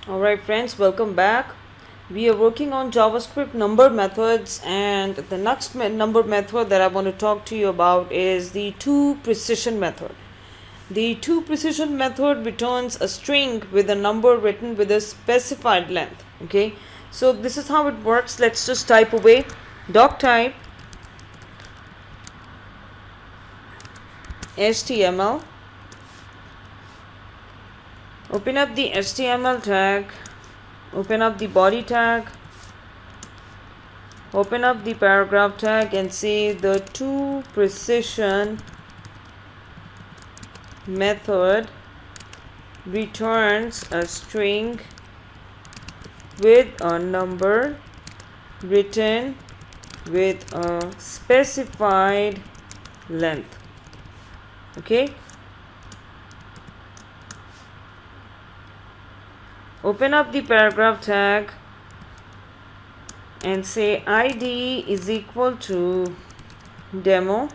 Alright friends, welcome back. We are working on JavaScript number methods, and the next number method that I want to talk to you about is the toPrecision method. The toPrecision method returns a string with a number written with a specified length. Okay, so this is how it works. Let's just type away doc type HTML. Open up the HTML tag, open up the body tag, open up the paragraph tag, and say the toPrecision method returns a string with a number written with a specified length. Okay, open up the paragraph tag and say id is equal to demo.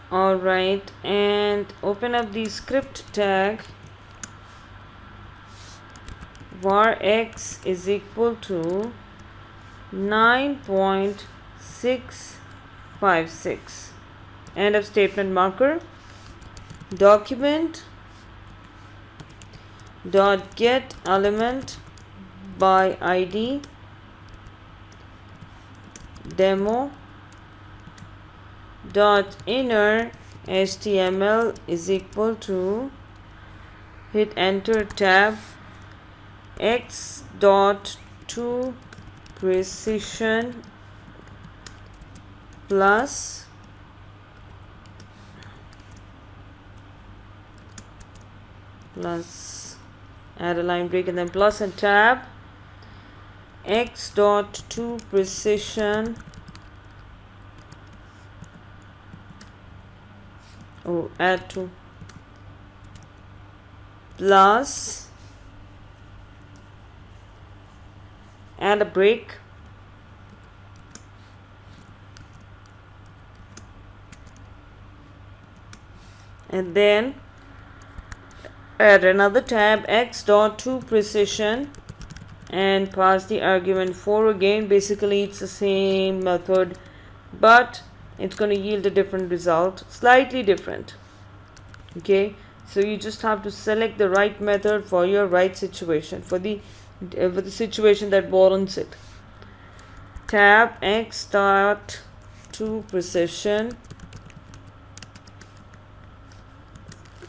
Alright, and open up the script tag var x is equal to 9.656. End of statement marker. Document dot get element by id demo dot inner html is equal to, hit enter, tab x dot to precision plus add a line break and then plus and tab x dot to precision add to plus add a break and then add another tab x dot to precision and pass the argument 4 again. Basically it's the same method, but it's going to yield a different result, slightly different. Okay, so you just have to select the right method for your right situation, for the situation that warrants it. Tab x dot to precision,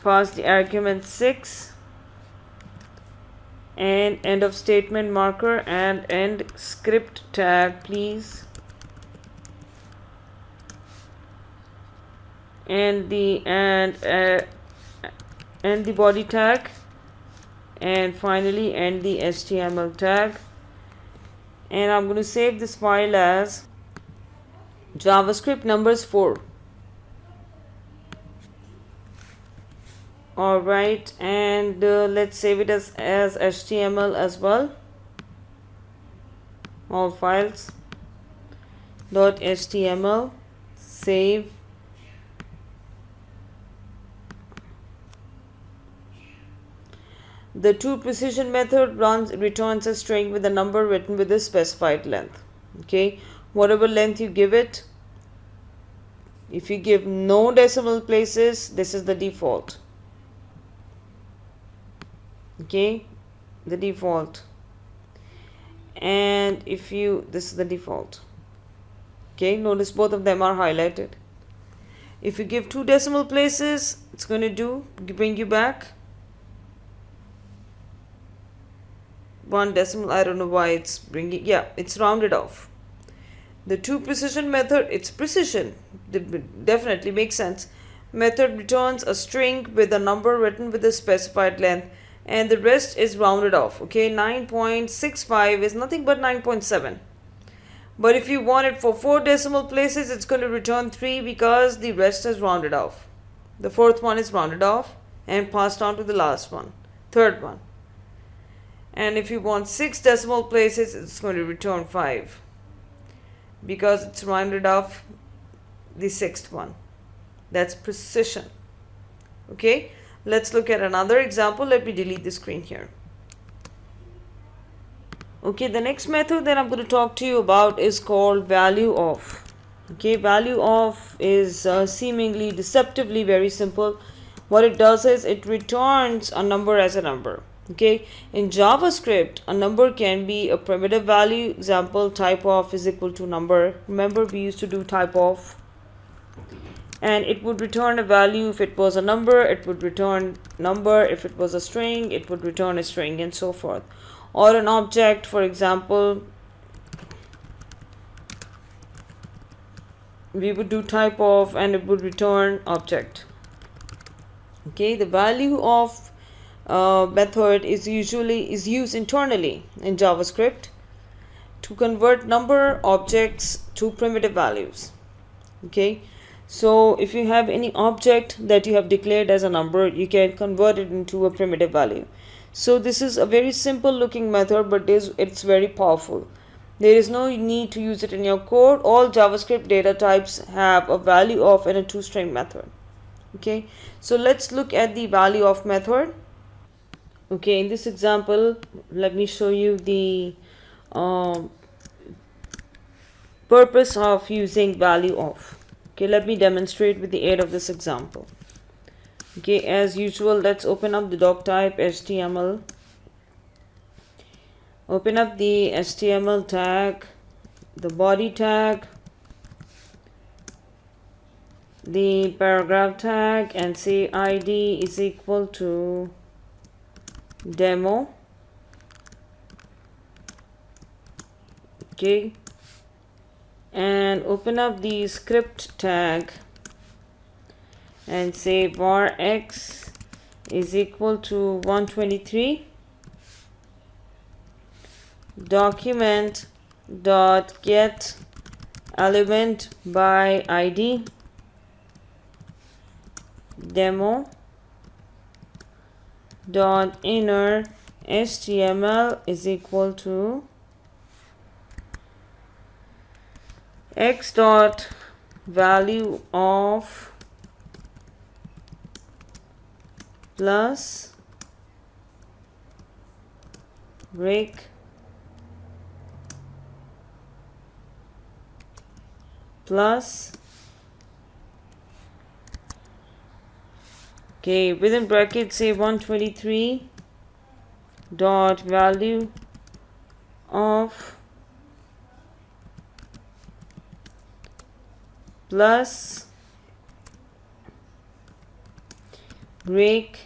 pass the argument 6 and end of statement marker and end script tag please, and the body tag, and finally end the HTML tag. And I'm going to save this file as JavaScript numbers 4. Alright, and let's save it as HTML as well. All files .html, save. The toPrecision method returns a string with a number written with a specified length. Okay, whatever length you give it. If you give no decimal places, this is the default. Okay, the default, and if you, this is the default. Okay, notice both of them are highlighted. If you give 2 decimal places, it's going to bring you back 1 decimal. I don't know why it's bringing, yeah, it's rounded off. The toPrecision method, it's precision, definitely makes sense. Method returns a string with a number written with a specified length, and the rest is rounded off. Okay, 9.65 is nothing but 9.7. But if you want it for 4 decimal places, it's going to return 3 because the rest is rounded off. The 4th one is rounded off and passed on to the last one, 3rd one. And if you want 6 decimal places, it's going to return 5 because it's rounded off the 6th one. That's precision. Okay, Let's look at another example. Let me delete the screen here. Okay, the next method that I'm going to talk to you about is called Valueof. Okay, Valueof is seemingly deceptively very simple. What it does is it returns a number as a number. Okay, in JavaScript, a number can be a primitive value. Example, type of is equal to number. Remember, we used to do type of, and it would return a value. If it was a number, it would return number. If it was a string, it would return a string, and so forth. Or an object, for example, we would do type of and it would return object. Okay, the Valueof method is used internally in JavaScript to convert number objects to primitive values. Okay, so if you have any object that you have declared as a number, you can convert it into a primitive value. So this is a very simple looking method, but it's very powerful. There is no need to use it in your code. All JavaScript data types have a Valueof and a toString method. Okay, so let's look at the Valueof method. Okay, in this example, let me show you the purpose of using Valueof. Okay, let me demonstrate with the aid of this example. Okay, as usual, let's open up the doc type HTML. Open up the HTML tag, the body tag, the paragraph tag, and say ID is equal to demo. Okay, and open up the script tag and say var x is equal to 123 document dot get element by id demo dot inner html is equal to x dot value of plus break plus, okay, within brackets say 123 dot value of plus break,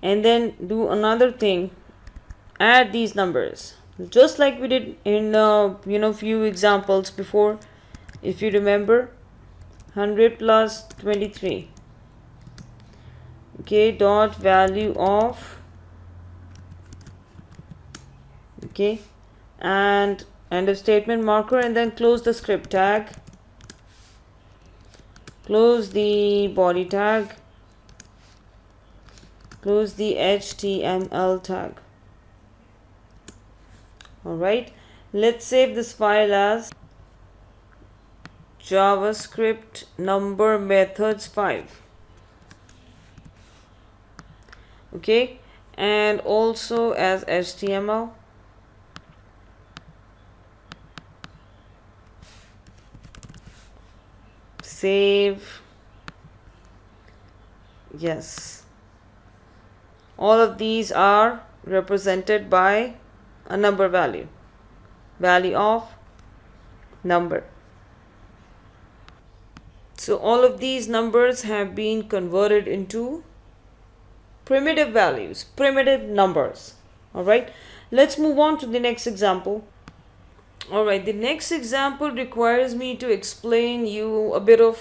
and then do another thing, add these numbers just like we did in few examples before. If you remember, 100 plus 23, okay, dot value of, okay, and end of statement marker, and then close the script tag, close the body tag, close the HTML tag. Alright, let's save this file as JavaScript number methods 5. Okay, and also as HTML. Save. Yes, all of these are represented by a number value, value of number. So all of these numbers have been converted into primitive values, primitive numbers. All right, let's move on to the next example. All right, the next example requires me to explain you a bit of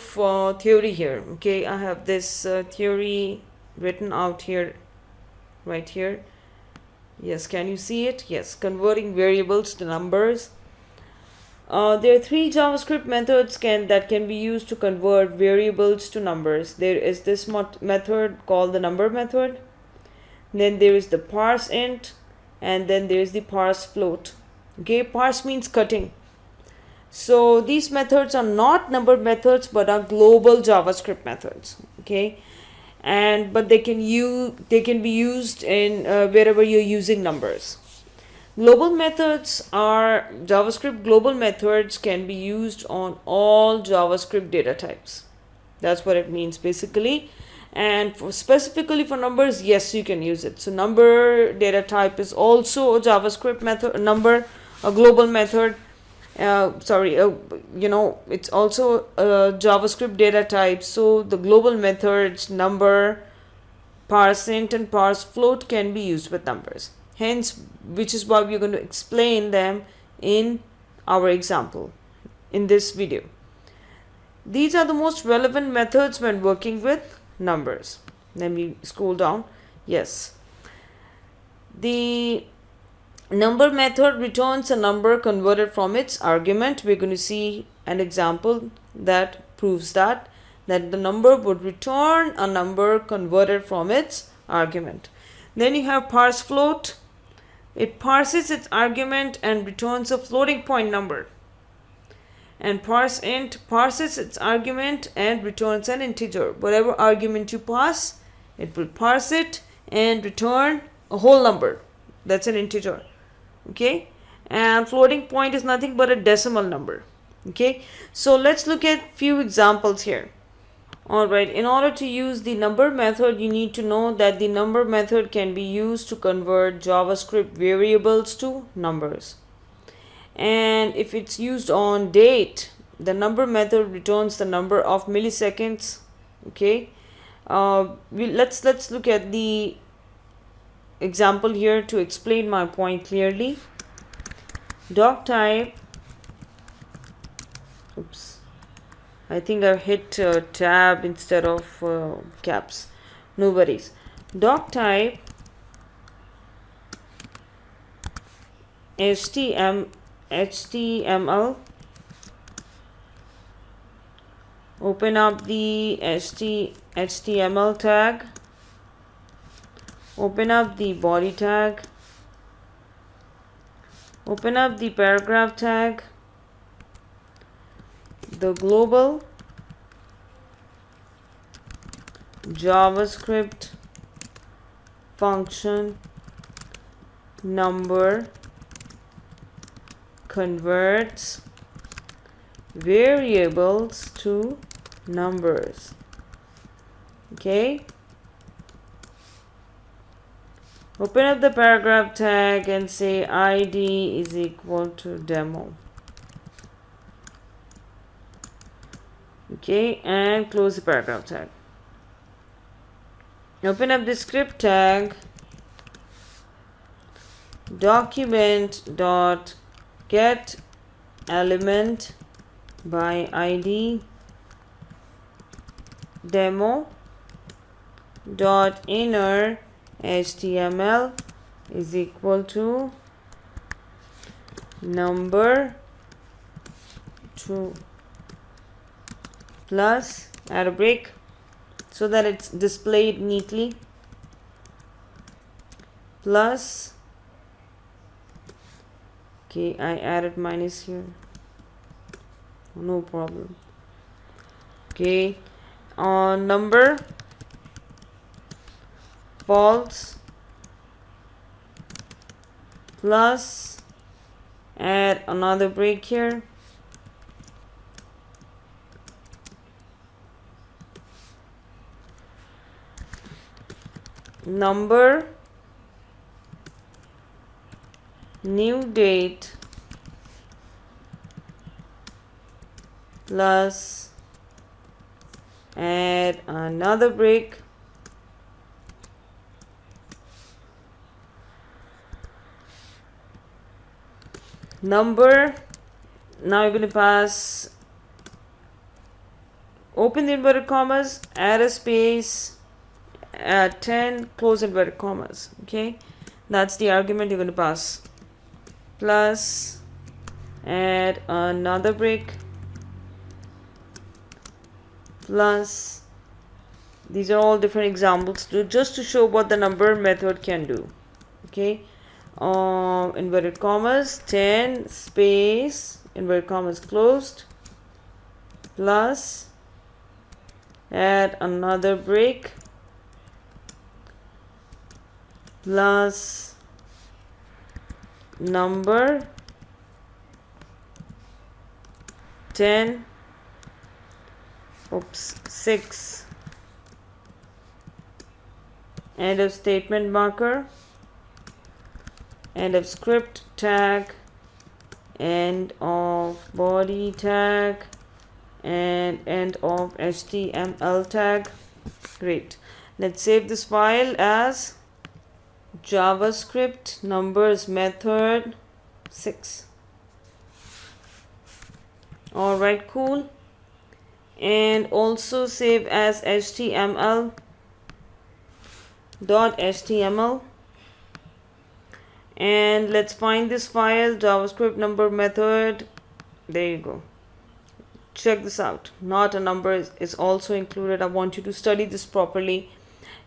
theory here. Okay, I have this theory written out here, right here. Yes, can you see it? Yes, converting variables to numbers. There are 3 JavaScript methods that can be used to convert variables to numbers. There is this method called the number method. Then there is the ParseInt, and then there is the parseFloat. Okay, parse means cutting. So these methods are not number methods but are global JavaScript methods. Okay, and but they can be used in wherever you're using numbers. Global methods are JavaScript global methods can be used on all JavaScript data types. That's what it means basically. And specifically for numbers, yes, you can use it. So number data type is also a JavaScript method, a global method. It's also a JavaScript data type. So the global methods number, ParseInt and ParseFloat can be used with numbers. Hence, which is why we're going to explain them in our example in this video. These are the most relevant methods when working with numbers. Let me scroll down. Yes. The number method returns a number converted from its argument. We're going to see an example that proves that the number would return a number converted from its argument. Then you have ParseFloat. It parses its argument and returns a floating point number. And ParseInt parses its argument and returns an integer. Whatever argument you pass, it will parse it and return a whole number. That's an integer. Okay, and floating point is nothing but a decimal number. Okay, so let's look at few examples here. Alright, in order to use the number method, you need to know that the number method can be used to convert JavaScript variables to numbers. And if it's used on date, the number method returns the number of milliseconds. Okay, let's look at the example here to explain my point clearly. Doc type, oops, I think I hit tab instead of caps. No worries. Doc type HTML. Open up the HTML tag. Open up the body tag. Open up the paragraph tag. The global JavaScript function number converts variables to numbers. Okay, open up the paragraph tag and say id is equal to demo. Okay, and close the paragraph tag. Open up the script tag, document dot get element by id demo dot inner HTML is equal to number 2 plus, add a break so that it's displayed neatly, plus, okay, I added minus here, no problem. Okay, number false plus, add another break here, number new date plus, add another break, number, now you're going to pass, open the inverted commas, add a space, add 10, close inverted commas. Okay, that's the argument you're going to pass, plus, add another break, plus, these are all different examples just to show what the number method can do. Okay, inverted commas, 10 space, inverted commas closed, plus add another break, plus number 10, 6, end of statement marker, end of script tag, end of body tag, and end of HTML tag. Great. Let's save this file as JavaScript numbers method 6. Alright, cool. And also save as HTML.html. And let's find this file, JavaScript number method. There you go. Check this out. Not a number is also included. I want you to study this properly.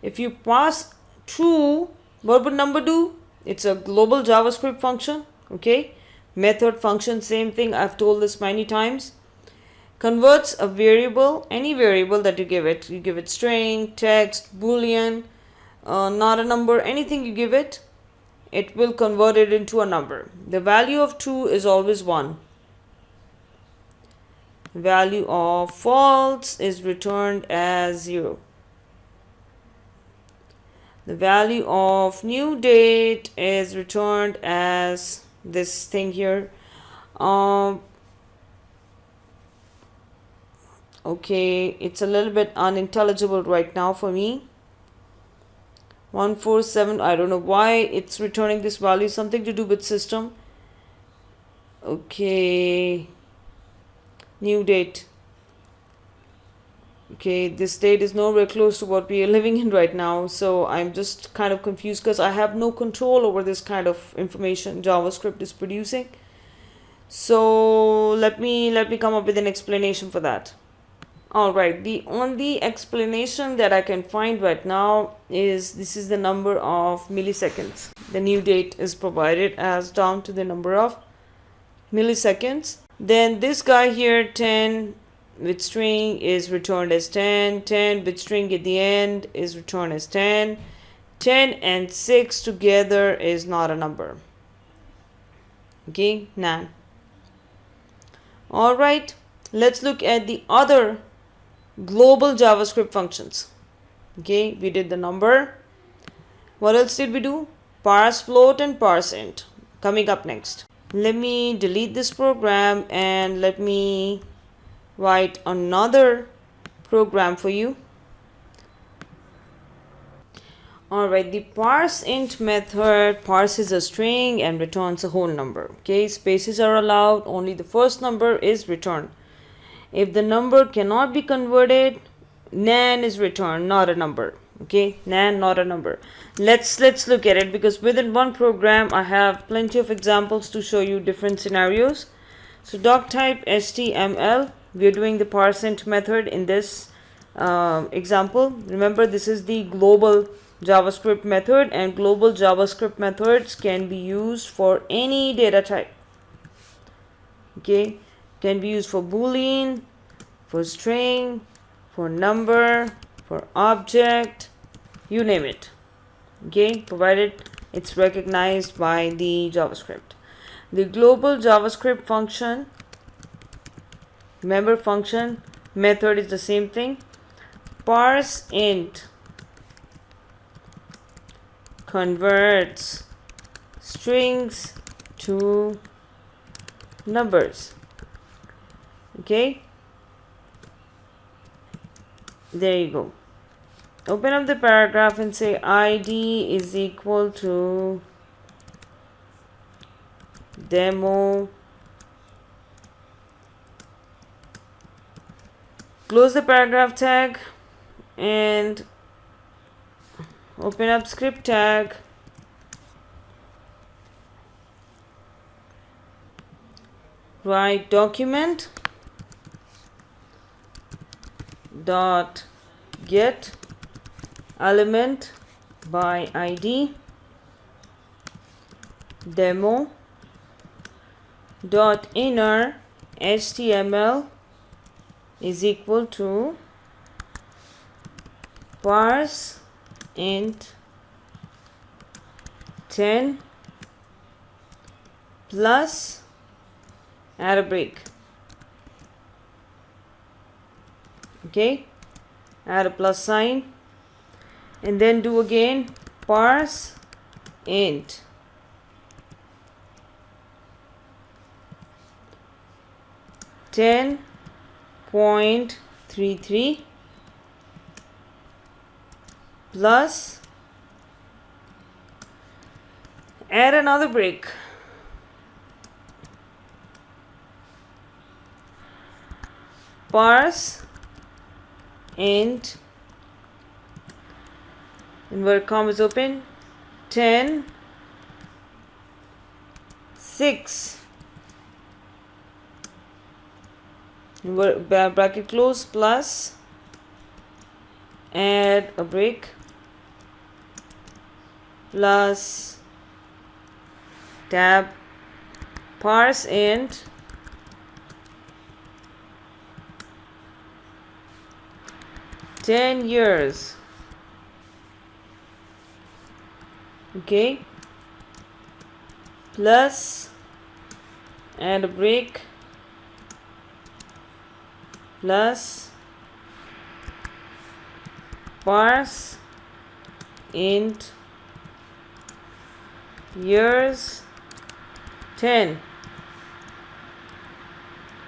If you pass true, what would number do? It's a global JavaScript function. Okay. Method, function, same thing. I've told this many times. Converts a variable, any variable that you give it. You give it string, text, boolean, not a number, anything you give it, it will convert it into a number. The value of true is always 1. Value of false is returned as 0. The value of new date is returned as this thing here. Okay, it's a little bit unintelligible right now for me. 147, I don't know why it's returning this value, something to do with system. Okay, new date. Okay, this date is nowhere close to what we are living in right now, so I'm just kind of confused because I have no control over this kind of information JavaScript is producing. So let me come up with an explanation for that. Alright, the only explanation that I can find right now is this is the number of milliseconds. The new date is provided as down to the number of milliseconds. Then this guy here, 10 with string, is returned as 10. 10 with string at the end is returned as 10. 10 and 6 together is not a number. Okay, nan. Alright, let's look at the other global JavaScript functions. Okay, we did the number. What else did we do? Parse float and ParseInt. Coming up next. Let me delete this program and let me write another program for you. Alright, the ParseInt method parses a string and returns a whole number. Okay, spaces are allowed, only the first number is returned. If the number cannot be converted, nan is returned, not a number. Okay, nan, not a number. Let's look at it, because within one program I have plenty of examples to show you different scenarios. So doc type HTML, we are doing the ParseInt method in this example. Remember, this is the global JavaScript method, and global JavaScript methods can be used for any data type. Okay, can be used for boolean, for string, for number, for object, you name it. Okay, provided it's recognized by the JavaScript. The global JavaScript function, remember, function method is the same thing. ParseInt converts strings to numbers. Okay, there you go. Open up the paragraph and say id is equal to demo. Close the paragraph tag and open up script tag. Write document dot get element by id demo dot inner HTML is equal to ParseInt 10 plus add a break. Okay, add a plus sign and then do again ParseInt .33 plus add another break. ParseInt inverted commas open 10 6 bracket close plus add a break plus tab ParseInt $10. Okay, plus add a break plus ParseInt years 10.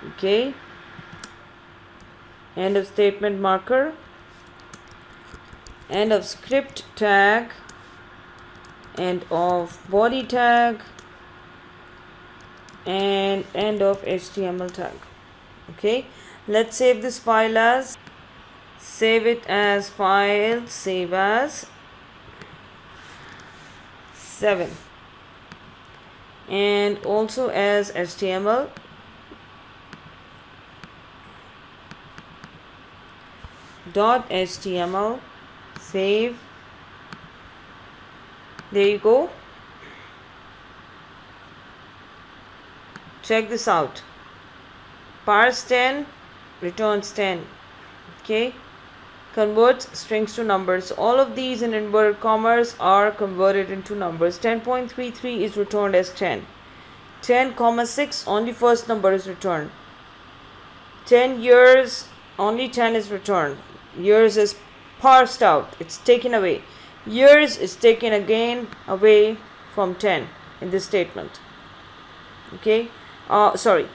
Okay, end of statement marker, end of script tag, end of body tag, and end of HTML tag. Okay, let's save this file as, save it as file, save as 7 and also as HTML. .html, save. There you go. Check this out. Parse 10 returns 10. Okay, converts strings to numbers. All of these in inverted commas are converted into numbers. 10.33 is returned as 10. 10,6 only first number is returned. 10 years only 10 is returned. Years is parsed out, it's taken away. Years is taken again away from 10 in this statement. Okay, sorry,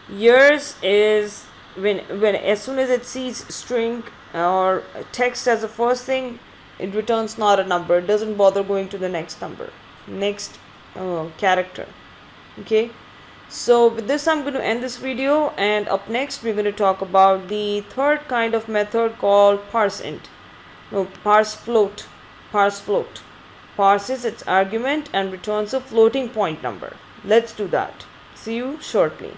years is when as soon as it sees string or text as the first thing, it returns not a number. It doesn't bother going to the next number, next character. Okay, so with this I'm going to end this video, and up next we're going to talk about the third kind of method called ParseInt. No, ParseFloat. ParseFloat parses its argument and returns a floating point number. Let's do that. See you shortly.